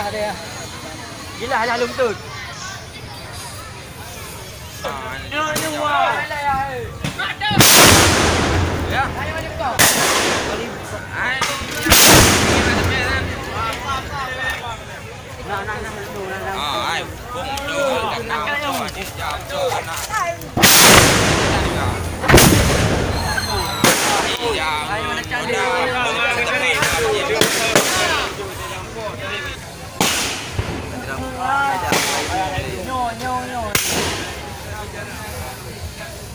lah dia. Gila dah luntut. Ni wah. Ya. Ayo macam kau. Ai, bung do kan nak cho đi chào cho nak. Ai mana candi. Nyo.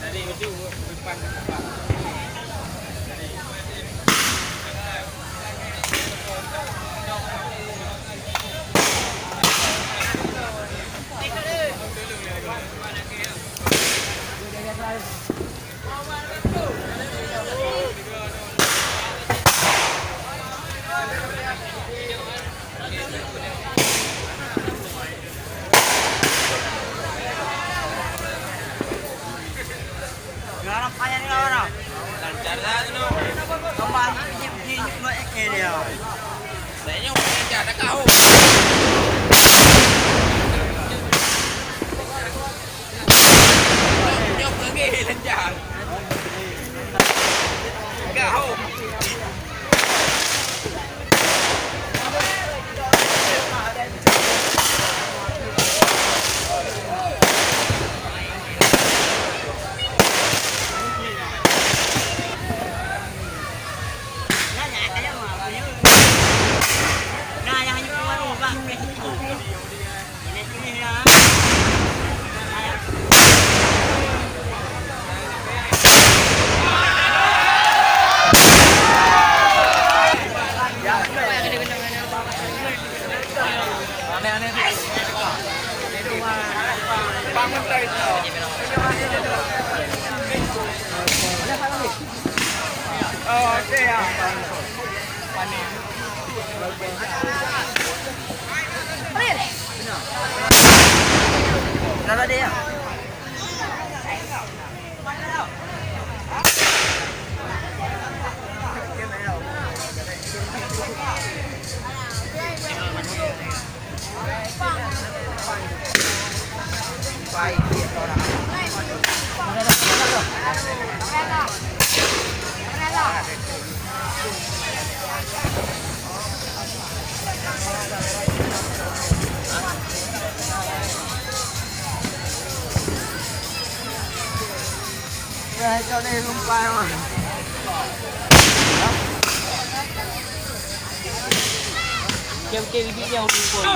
Tadi itu depan. Garap ayah ni orang. Lancar dah tu. Kembali pinjam no dia. Saya nyok kerja dah kau. Nyok lagi lancar. Kau. Oh, okey ya. Panik. Berapa dia? Baik, orang. Rồi cho đây không qua mà. Kêu đi video đi cùng.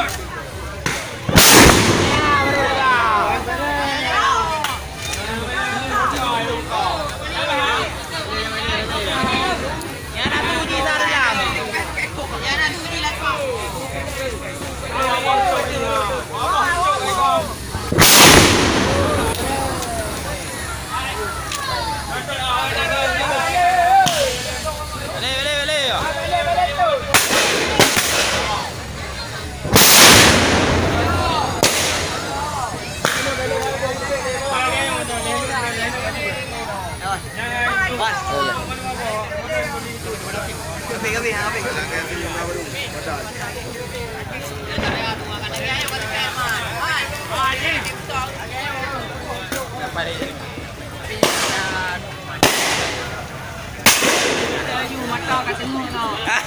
Hah?